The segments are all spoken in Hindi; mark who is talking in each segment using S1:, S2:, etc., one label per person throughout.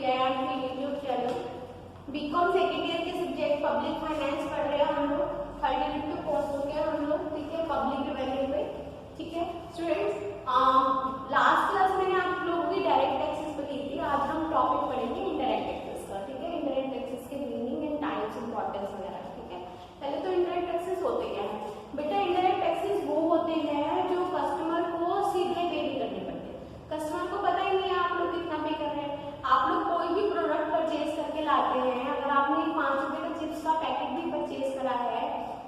S1: PIR के YouTube channel. BCom second year के सब्जेक्ट पब्लिक फाइनेंस पढ़ रहे हैं हम लोग, 32 कोर्स हो गया हम लोग, ठीक है, पब्लिक रिवेन्यू पे, ठीक है स्टूडेंट्स। लास्ट क्लास में आप लोगों की डायरेक्ट टैक्सेस पर की थी, आज हम टॉपिक पढ़ेंगे इनडायरेक्ट टैक्सेस का, ठीक है, इनडायरेक्ट टैक्सेस के मीनिंग एंड टाइप्स, इंपॉर्टेंस वगैरह, ठीक है। पहले तो इनडायरेक्ट टैक्सेस होते क्या है बेटा? इनडायरेक्ट टैक्सेस वो होते हैं जो कस्टमर को सीधे पे नहीं करने पड़ते। कस्टमर को पता ही नहीं है आप लोग कितना पे कर रहे हैं। आप लोग कोई भी प्रोडक्ट परचेज करके लाते हैं, अगर आपने 5 रुपए का चिप्स का पैकेट भी परचेज करा है,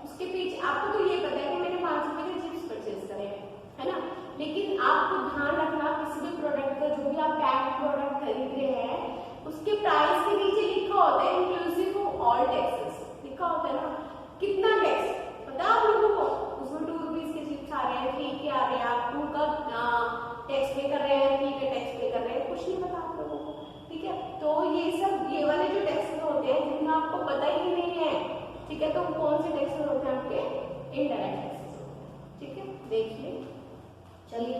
S1: उसके पीछे आपको तो ये पता है कि मैंने 5 रुपए के चिप्स परचेज करे हैं, है ना। लेकिन आपको ध्यान रखना किसी भी प्रोडक्ट का, जो भी आप पैक्ड प्रोडक्ट खरीद रहे हैं, उसके प्राइस के नीचे लिखा होता है इंक्लूसिव ऑफ ऑल टैक्सेस, लिखा होता है ना कितना टैक्स पता है आप लोगों को। उसमें 2 रुपीज के चिप्स आ रहे हैं, फ्री के आ रहे हैं, आप 2 का टैक्स पे कर रहे हैं, फ्री के टैक्स पे कर रहे हैं, कुछ नहीं पता आप लोगों को, ठीक है। तो ये सब ये वाले जो टैक्सेस होते हैं जिनमें आपको पता ही नहीं है, ठीक है, तो कौन से टैक्सेस होते हैं आपके? इनडायरेक्ट टैक्सेस होते हैं, ठीक है। देखिए चलिए,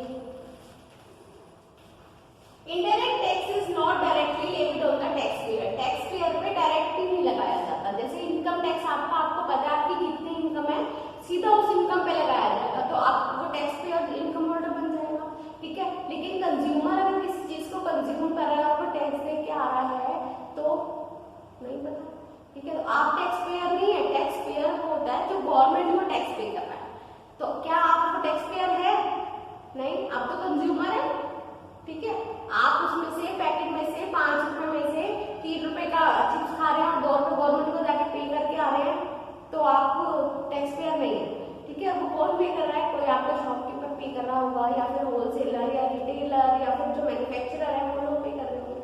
S1: indirect tax is not directly levied on the tax payer. Tax payer पे डायरेक्टली नहीं लगाया जाता। जैसे इनकम टैक्स आपको पता है आपकी कितनी इनकम है, सीधा उस इनकम पे लगाया जाएगा, तो आप वो टैक्स पेयर इनकम होल्डर बन जाएगा, ठीक है। लेकिन कंज्यूमर अगर किसी चीज को कंज्यूम कर रहा है और वो टैक्स दे के आ रहा है तो नहीं पता, ठीक है। तो आप टैक्स पेयर नहीं है, टैक्स पेयर होता है जो गवर्नमेंट को टैक्स पे कर रहा है। तो क्या आप टैक्स पेयर है? नहीं, आप तो कंज्यूमर है, ठीक है। आप उसमें से पैकेट में से 5 रुपए में से 3 रुपए का चिप्स खा रहे हैं और 2 रुपए गवर्नमेंट को जाके पे करके आ रहे हैं, तो आप टैक्स पेयर नहीं है, ठीक है। वो कौन पे कर रहा है? कोई आपका शॉपकीपर पे कर रहा होगा, या फिर होलसेलर या रिटेलर या फिर जो मैन्युफैक्चरर है वो लोग पे कर रहे होंगे,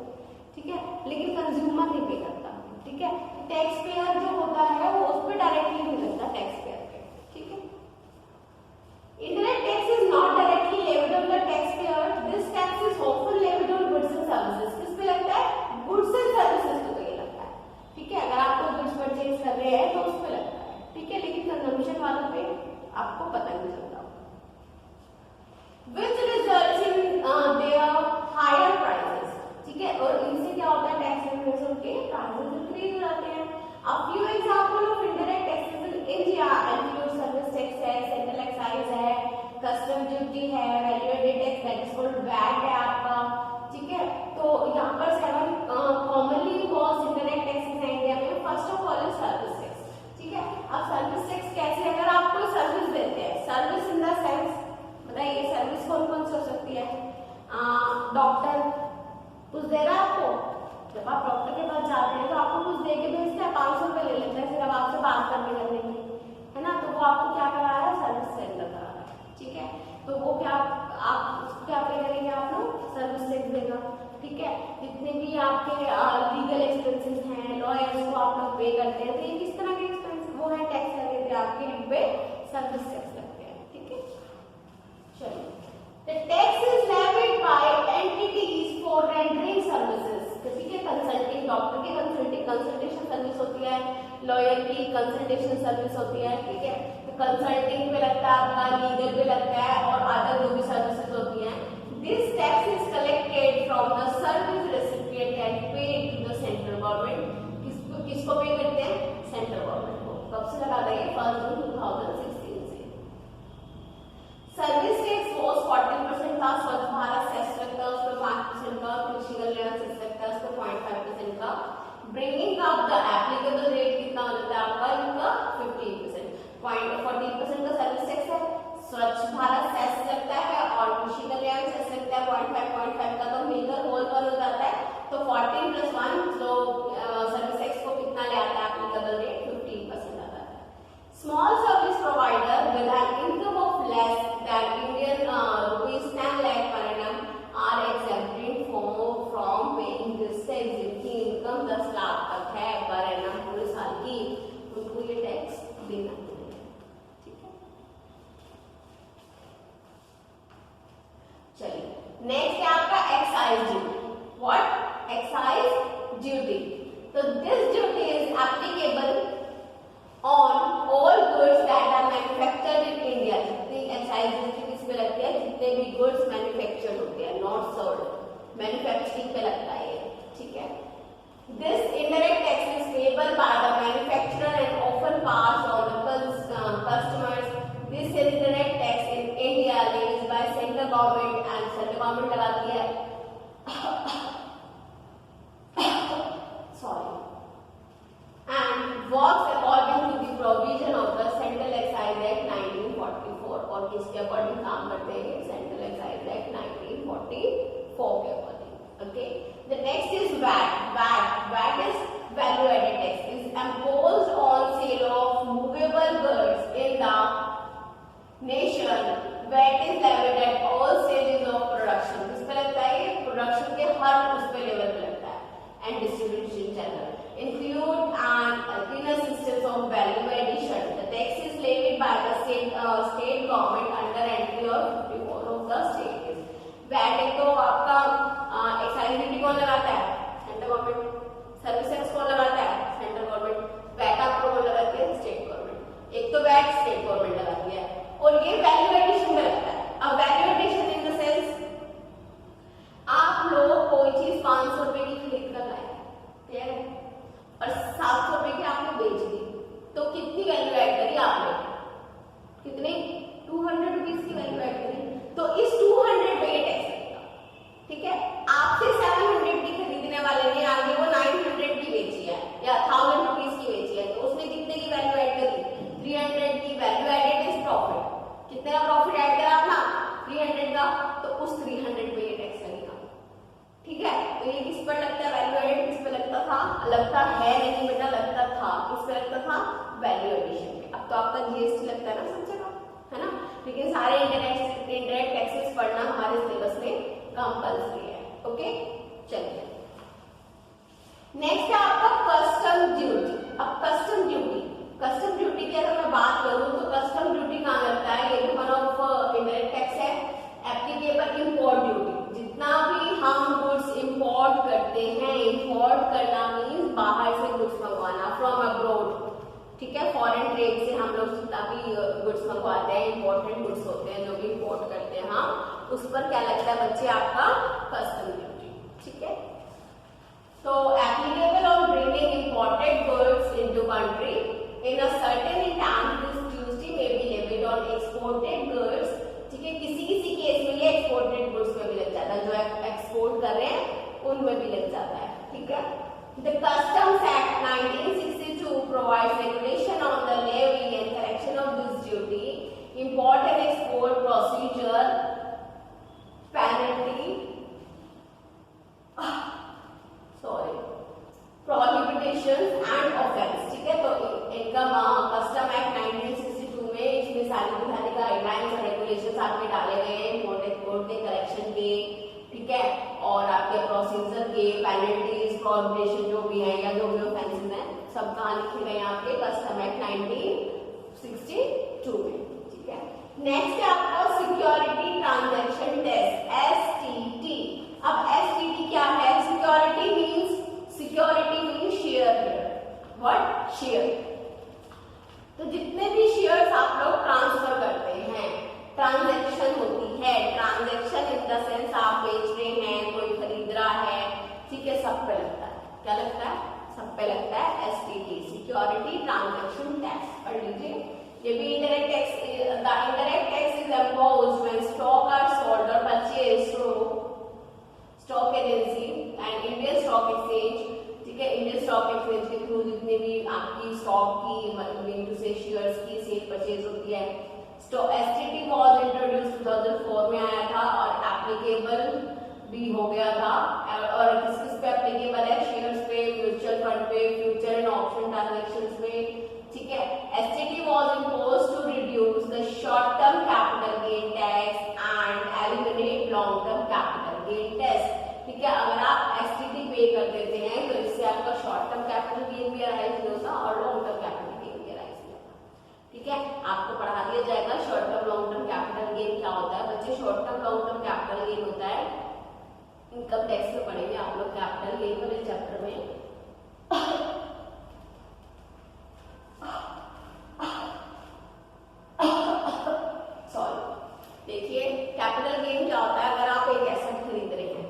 S1: ठीक है। लेकिन कंज्यूमर नहीं पे करता, ठीक है। टैक्स पेयर जो होता है वो उस पर डायरेक्टली नहीं लगता टैक्स पेयर पे, ठीक है। Indirect tax is not directly levied on the taxpayer. This tax is often levied on goods and services. किस पे लगता है? Goods and services पे ये लगता है, ठीक है। अगर आप कोई गुड्स परचेज कर रहे हैं तो उस पे लगता है, ठीक है। लेकिन कंजम्पशन वालों पे आपको पता नहीं चलता। Which results in their higher prices, ठीक है। और इनसे क्या होता है? टैक्स रेवेन्यूज उनके प्राइसेस इंक्रीज हो जाते हैं। A few example of indirect taxes in India include service tax है, सेंट्रल एक्साइज है, कस्टम ड्यूटी है, value added tax that is called VAT है आपका, ठीक है। तो यहाँ पर 7 कॉमनली मोस्ट इंडायरेक्ट टैक्सेस हैं इंडिया में। First of all is service tax, ठीक है। अब सर्विस टैक्स कैसे? अगर आप कोई सर्विस देते हैं, सर्विस इन द सेंस बताइए सर्विस कौन कौन सी हो सकती है? डॉक्टर कुछ दे रहा है आपको, जब आप डॉक्टर के पास जाते हैं तो आपको कुछ दे के भेजता है, 500 रुपए ले लेता है सिर्फ आपसे बात करने के लिए, है ना। तो वो आपको क्या करा रहा है? सर्विस सेंटर करा रहा है, ठीक है। तो वो क्या आप उसको क्या पे करेंगे? आप लोग सर्विस टैक्स देगा, ठीक है। जितने भी आपके लीगल एक्सपेंसेस हैं, लॉयर्स को आप लोग पे करते हैं, तो ये किस तरह के एक्सपेंस वो है? टैक्स लगे थे आपके इन पे सर्विस टैक्स लगते हैं, ठीक है। चलिए, The tax is levied by entities for rendering services, ठीक है। कंसल्टिंग, डॉक्टर की कंसल्टेशन सर्विस होती है, लॉयर की कंसल्टेशन सर्विस होती है, ठीक है। तो कंसल्टिंग पे लगता है आपका, लीगल पे लगता है, और अदर जो भी सर्विसेज होती हैं। This tax is collected from the service recipient and paid to the central government. किसको पे करते हैं? सेंट्रल गवर्नमेंट को। कब से लगा देंगे? 1 जून 2016 से। सर्विस टैक्स वॉज 40% था, स्वच्छ भारत सेस लगता है उस पर 5% का, कृषि कल्याण सेस लगता है उस पर 0.5% का। Bringing up the applicable rate कितना हो जाता है आपका? इनका 15%, 14% का सर्विस टैक्स है, स्वच्छ भारत सेस लगता है और कृषि कल्याण सेस लगता है 0.5 का, तो मिलकर होल पर हो जाता है। तो 14 + 1 जो सर्विस टैक्स को कितना ले आता है एप्लीकेबल रेट? 15% आता है। Small service provider with an income of less than Indian rupees 10 lakh per annum are exempted from paying this tax जिनकी इनकम 10 लाख तक है पर annum पूरे साल की, उनको ये टैक्स देना पड़ेगा, ठीक है। चलिए, नेक्स्ट है आपका excise duty. What? Excise duty. तो this duty is applicable on all goods that are manufactured in India। जितनी एक्साइज ड्यूटी किस पे लगती है? जितने भी गुड्स मैन्युफैक्चर्ड होते हैं, नॉट सोल्ड, मैन्युफैक्चरिंग पे लगता है ये, ठीक है। This indirect tax is payable by the manufacturer and often passed on the customers. This indirect tax in India levied by central government and central government लगाती है sorry and works according to the provision of the Central Excise Act 1944 और किसके अकॉर्डिंग काम करते हैं? सेंट्रल एक्साइज एक्ट 1944 के according. Okay, the next is VAT is value added tax is imposed on sale of movable goods in the nation। VAT is levied at all stages of production। किस पे लगता है? ये प्रोडक्शन के हर उस पे लेवल पे लगता है। And distribution channel include an inner systems of value addition। The tax is levied by the state government under entry of 54 of the state। VAT एक तो आपका एक्साइज ड्यूटी कौन लगाता है? Central government. सर्विस टैक्स कौन लगाता है? Central government. वैट आपको कौन लगाती है? State government. एक तो वैट स्टेट गवर्नमेंट लगाती है और ये वैल्यू एडिशन में लगता है। अब value addition in the sense आप लोग कोई चीज 500 रुपए की खरीद कर लाए, ठीक है, और 700 रुपए की आपने बेच दी, तो कितनी वैल्यू ऐड करी आपने? कितनी? 200 रुपीज की वैल्यू ऐड करी। तो इस 200 पे ये टैक्स लगेगा, ठीक है। आपसे 700 की खरीदने वाले ने आगे वो 900 की बेची है या 1000 रुपीज की बेची है, तो उसने कितने की वैल्यू ऐड करी? 300 की। Value added is profit. कितने का प्रॉफिट ऐड करा आपने? 300 का। तो उस 300 पे ये टैक्स लगेगा, ठीक है। तो ये किस पर लगता है? वैल्यू एडेड किस पे लगता था? लगता है नहीं बेटा, लगता था। किस पे लगता था? वैल्यू एडिशन पे। अब तो आपका जीएसटी लगता है ना सब जगह, है ना। लेकिन सारे इंडायरेक्ट टैक्सेस पढ़ना हमारे सिलेबस में कंपल्सरी है। ओके, चलिए नेक्स्ट है आपका कस्टम ड्यूटी। अब कस्टम ड्यूटी की अगर मैं बात करूं तो कस्टम ड्यूटी कहाँ लगता है? ये भी वन ऑफ इंडायरेक्ट टैक्स है। Applicable import duty. जितना भी हम गुड्स इंपोर्ट करते हैं, इंपोर्ट करना मीन्स बाहर से गुड्स मंगवाना, फ्रॉम अब्रोड, ठीक है। फॉरेन ट्रेड से हम लोग जितना भी गुड्स मंगवाते हैं, इंपोर्टेड गुड्स होते हैं जो भी इंपोर्ट करते हैं हम, उस पर क्या लगता है बच्चे? आपका कस्टम ड्यूटी, ठीक है। तो applicable on bringing imported goods into country in a certain time, this duty may be levied on exported goods, ठीक है। किसी किसी केस में ये एक्सपोर्टेड गुड्स में भी लग जाता है, जो एक्सपोर्ट कर रहे हैं उनमें भी लग जाता है, ठीक है। The Customs Act 1962 provides regulation on the levy and collection of this duty, import and export procedure, penalty, prohibitions and offense, ठीक है। तो इनका कस्टम एक्ट 1962 में इसमें सारी गाइडलाइंस और रेगुलेशंस आपके डाले गए हैं, इंपोर्ट एक्सपोर्ट के, कलेक्शन के, ठीक है, और आपके प्रोसीजर के, पेनल्टीज, प्रोहिबिशन जो भी है या जो भी ऑफेंसेस हैं, सब कहाँ लिखे गए हैं? आपके कस्टम एक्ट 1962 में, ठीक है। नेक्स्ट है आपका सिक्योरिटी ट्रांजैक्शन टैक्स, एसटीटी। अब एसटीटी क्या है? Security means share. What? Share. तो जितने भी शेयर्स आप लोग ट्रांसफर करते हैं, ट्रांजैक्शन होती है। ट्रांजैक्शन इन द सेंस आप बेच रहे हैं, कोई खरीद रहा है, ठीक है, सब पे लगता है। क्या लगता है? सब पे लगता है एसटीटी, सिक्योरिटी ट्रांजैक्शन टैक्स। पढ़ लीजिए। ये भी indirect tax. The indirect tax is imposed when stock are sold और purchased through stock agency and Indian stock exchange, ठीक है। इंडियन स्टॉक एक्सचेंज के थ्रू जितने भी आपकी स्टॉक की मतलब से शेयर्स की सेल परचेज होती है। एसटीटी वाज इंट्रोड्यूस 2004 में आया था और एप्लीकेबल भी हो गया था। और किस किस पे एप्लीकेबल है? शेयर्स पे, म्यूचुअल फंड पे, फ्यूचर एंड ऑप्शन ट्रांजैक्शंस में, ठीक है। STT was imposed to reduce the short term capital gain tax and eliminate long term capital gain tax, ठीक है। अगर आप एसटीटी पे कर देते हैं तो इससे आपका शॉर्ट टर्म कैपिटल गेन भी अराइज नहीं होता और लॉन्ग टर्म कैपिटल गेन भी अराइज नहीं होता, ठीक है। आपको पढ़ा दिया जाएगा short term long term capital gain क्या होता है। बच्चे short term long term capital gain होता है, इनकम टैक्स में पढ़ेंगे आप लोग कैपिटल गेन वाले चैप्टर में। सॉरी, देखिए कैपिटल गेन क्या होता है? अगर आप एक एसेट खरीद रहे हैं,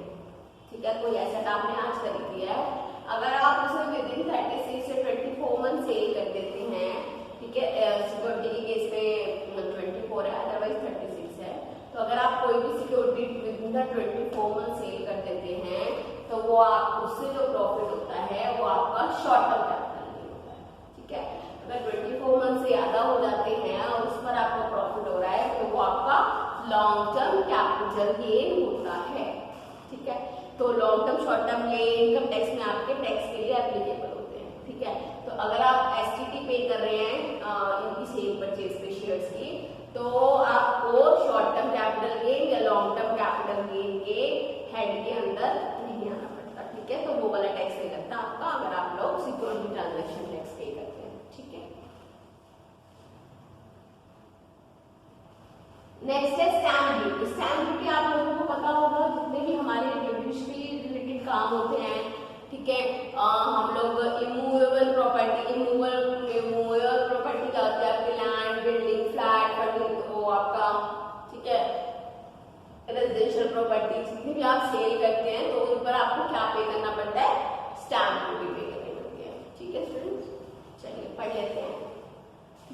S1: विद 24 मंथ सेल कर देते हैं तो वो आप उससे जो प्रॉफिट होता है वो आपका शॉर्ट टर्म कैपिटल गेन होता है, ठीक है। अगर 24 मंथ से ज्यादा हो जाते हैं और उस पर आपका प्रॉफिट हो रहा है तो वो आपका लॉन्ग टर्म कैपिटल गेन होता है, ठीक है। तो लॉन्ग टर्म शॉर्ट टर्म ये इनकम टैक्स में आपके टैक्स के लिए एप्लीकेबल होते हैं, ठीक है। तो अगर आप एसटीटी पे कर रहे हैं इनकी सेल परचेज पे शेयर्स की, तो आपको शॉर्ट टर्म कैपिटल गेन या लॉन्ग टर्म कैपिटल गेन के हेड के अंदर नहीं आना पड़ता, ठीक है। तो वो वाला टैक्स नहीं लगता आपका अगर आप लोग सिक्योरिटी ट्रांजैक्शन टैक्स पे करते हैं, ठीक है। नेक्स्ट है स्टैम्प ड्यूटी। स्टैम्प ड्यूटी आप लोगों को पता होगा, जितने भी हमारे जुडिशरी रिलेटेड काम होते हैं, ठीक है। हम लोग इमूवेबल प्रॉपर्टी, इमूवेबल प्रॉपर्टी क्या होती है आपके लैंड, बिल्डिंग, फ्लैट, फर्नीचर, वो आपका, ठीक है, रेजिडेंशियल प्रॉपर्टी जितनी भी आप सेल करते हैं तो उन पर आपको क्या पे करना पड़ता है, स्टैम्प ड्यूटी पे करनी पड़ती है, ठीक है स्टूडेंट्स। चलिए पढ़ लेते हैं।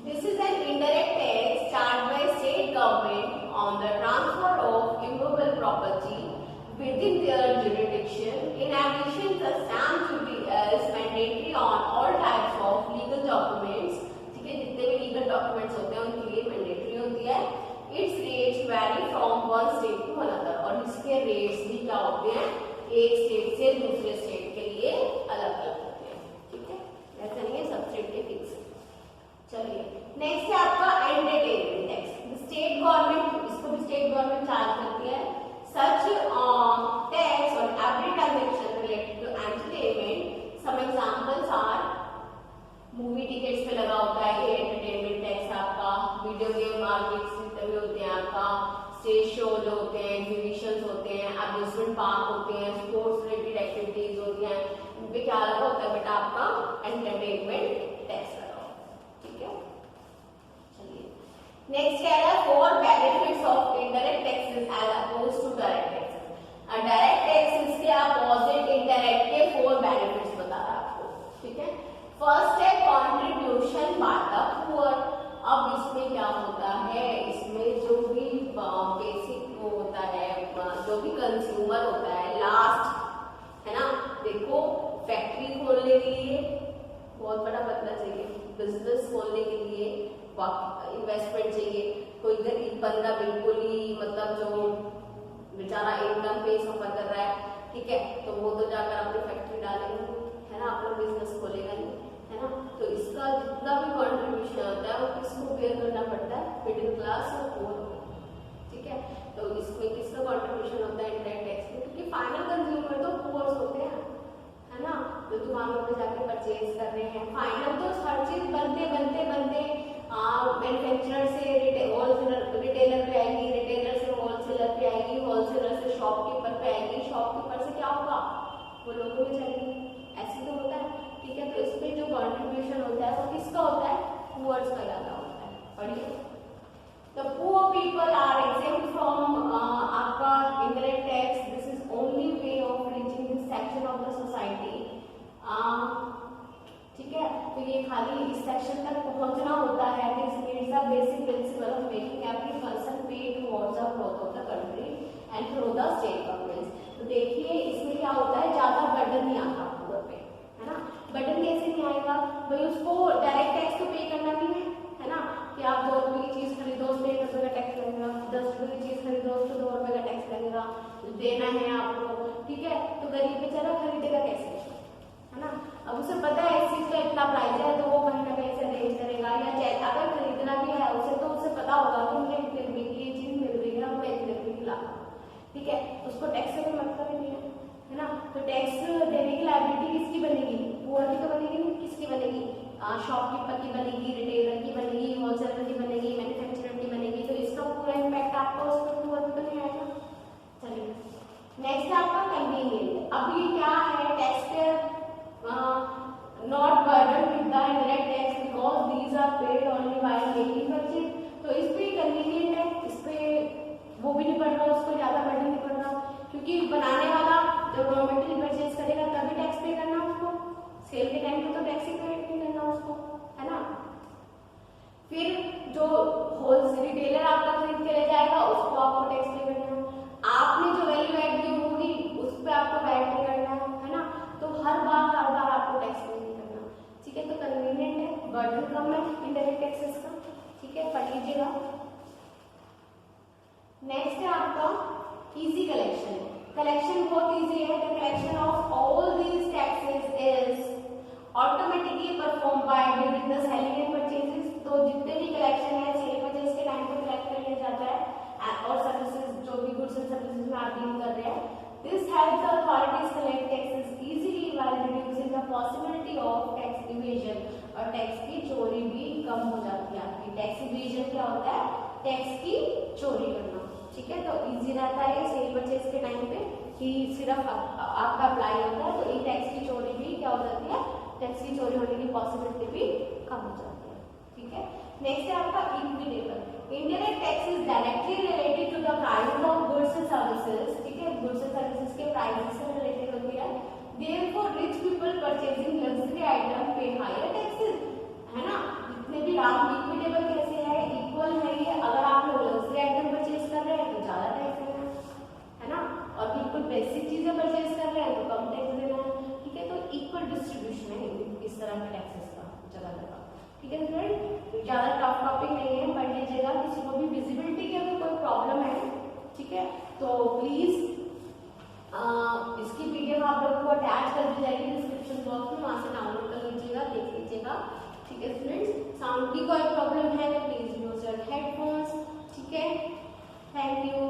S1: This is an indirect tax charged by state government on the transfer of immovable property within their jurisdiction. In addition, the stamp duty is mandatory on all types of legal documents. ठीक है, जितने भी legal documents होते हैं उनके लिए mandatory होती है। Its rates vary from one state to another. और इसके rates भी क्या होते हैं, एक state से दूसरे state के लिए अलग-अलग होते हैं, ठीक है। ऐसा नहीं है सब state के फिक्स। चलिए नेक्स्ट है आपका एंटरटेनमेंट टैक्स। स्टेट गवर्नमेंट, इसको भी स्टेट गवर्नमेंट चार्ज करती है। Such tax on every transaction related to entertainment. Some examples are, movie tickets पे लगा होता है ये एंटरटेनमेंट टैक्स आपका, वीडियो गेम मार्केट्स जितने भी होते हैं आपका, स्टेज शो जो होते हैं, एग्जीबिशंस होते हैं, अम्यूजमेंट पार्क होते हैं, स्पोर्ट्स रिलेटेड एक्टिविटीज होती हैं, इन पे क्या लगा होता है बेटा आपका एंटरटेनमेंट टैक्स। नेक्स्ट क्या है, four benefits of indirect taxes as opposed to direct taxes. Direct taxes के अपोजिट इनडायरेक्ट के 4 बेनिफिट्स बता रहा आपको, ठीक है। फर्स्ट है कंट्रीब्यूशन बाय द पुअर। अब इसमें क्या होता है, इसमें जो भी बेसिक वो होता है, जो भी कंज्यूमर होता है लास्ट, है ना, देखो फैक्ट्री खोलने के लिए बहुत बड़ा बदला चाहिए, बिजनेस खोलने के लिए इन्वेस्टमेंट चाहिए, कोई गरीब बंदा बिल्कुल ही मतलब जो बेचारा इनकम पे सफर कर रहा है, ठीक है, तो वो तो जाकर अपनी फैक्ट्री डालेंगे, है ना, अपना बिजनेस खोलेगा नहीं, है ना। तो इसका जितना भी कंट्रीब्यूशन होता है वो किसको बेयर करना पड़ता है, मिडिल क्लास और पुअर, ठीक है। तो इसमें किसका कंट्रीब्यूशन होता है इंडायरेक्ट टैक्स में, क्योंकि फाइनल कंज्यूमर तो पुअर्स होते हैं, है ना, जो दुकानों पे जाके परचेज कर रहे हैं। फाइनल तो हर चीज बनते मैन्युफैक्चरर से रिटेलर पे आएगी, रिटेलर से होलसेलर पे आएगी, होलसेलर से शॉपकीपर पे आएगी, शॉपकीपर से क्या होगा, वो लोगों में चलेगी, ऐसे तो होता है, ठीक है। तो इसमें जो कंट्रीब्यूशन होता है वो किसका होता है, पुअर्स का ज्यादा होता है। पढ़िए, the poor people are exempt from आपका indirect tax. This is only way of reaching this section of the society. ठीक है, तो ये खाली इस सेक्शन तक पहुंचना होता है। This means the basic principle of making every person pay towards the growth of the country and through the state governments. तो देखिए इसमें क्या होता है, ज्यादा बर्डन नहीं आता पुअर पे, है ना। बर्डन कैसे नहीं आएगा भाई, उसको डायरेक्ट टैक्स तो पे करना भी है ना, कि आप 2 रुपए की चीज खरीदो उस पर 1 रुपए का टैक्स लगेगा, 10 रुपए की चीज खरीदो उस पर 2 रुपए का टैक्स लगेगा, देना है आपको, ठीक है। तो गरीब बेचारा खरीदेगा कैसे, है ना। अब उसे पता है इस चीज का इतना प्राइस है तो वो कहीं ना कहीं से अरेंज करेगा, या अगर खरीदना भी है उसे तो उसे पता होगा कि मुझे इतने रुपए की ये चीज मिल रही है, मैं इतने रुपए की लाऊंगा, ठीक है। उसको टैक्स से कोई मतलब ही नहीं है ना। तो टैक्स देने की लायबिलिटी किसकी बनेगी, पुअर की तो बनेगी नहीं, किसकी बनेगी, शॉपकीपर की बनेगी, रिटेलर की बनेगी, होलसेलर की बनेगी, मैन्युफैक्चरर की बनेगी। तो इसका पूरा इम्पैक्ट आपका उस पर पुअर पे तो नहीं आएगा। चलिए नेक्स्ट है आपका कन्वीनियंट। अब ये क्या है, tax payer not burdened with the indirect tax because these are paid only while making purchase. तो इस पे कन्वीनियंट है, इस पे वो भी नहीं पड़ रहा, उसको ज्यादा बर्डन नहीं पड़ रहा, क्योंकि बनाने वाला जब रॉ मटेरियल परचेज करेगा तभी टैक्स पे करना उसको, सेल के टाइम पे तो टैक्स ही पे नहीं करना उसको, है ना। फिर जो होलसेल रिटेलर आपका खरीद के ले जाएगा उसको आपको टैक्स पे करना, आपने जो कलेक्शन बहुत इजी है। The collection of all these taxes is automatically perform by during the selling and purchases. तो जितने भी कलेक्शन है सेल परचेज के टाइम पे कलेक्ट कर लिया जाता है, और सर्विसेज जो भी गुड्स एंड सर्विसेज में आप डील कर रहे हैं। This helps the authorities collect taxes easily while reducing the possibility of tax evasion, और टैक्स की चोरी भी कम हो जाती है आपकी। टैक्स इवेजन क्या होता है? टैक्स की चोरी करना, ठीक है। तो इजी रहता है सेल परचेज के टाइम पे कि सिर्फ आपका अप्लाई होता है, तो ये टैक्स की चोरी भी क्या हो जाती है, टैक्स की चोरी होने की पॉसिबिलिटी भी कम हो जाती है, ठीक है। नेक्स्ट है आपका equitable. Indirect tax is directly related to the price of goods and services, ठीक है। गुड्स एंड सर्विसेज के प्राइस से रिलेटेड होती है। Therefore rich people purchasing luxury item पे हायर टैक्सेस, है ना। जितने भी आप इक्विटेबल कैसे है, इक्वल है ये। अगर आप लोग लग्जरी आइटम परचेज कर रहे हैं तो ज्यादा टैक्स देना है ना, और बिल्कुल बेसिक चीजें परचेज कर रहे हैं तो कम टैक्स देना है, ठीक है। तो इक्वल डिस्ट्रीब्यूशन है इस तरह के टैक्सेस का जगह जगह, ठीक है फ्रेंड। ज्यादा टफ टॉपिक नहीं है, पढ़ लीजिएगा। किसी को भी विजिबिलिटी की अगर कोई प्रॉब्लम है, ठीक है, तो प्लीज इसकी पीडीएफ आप लोग को अटैच कर दी जाएगी डिस्क्रिप्शन बॉक्स में, वहां से डाउनलोड कर लीजिएगा, देख लीजिएगा, ठीक है फ्रेंड्स। साउंड की कोई प्रॉब्लम है तो प्लीज यूज योर हेडफोन्स, ठीक है। Thank you.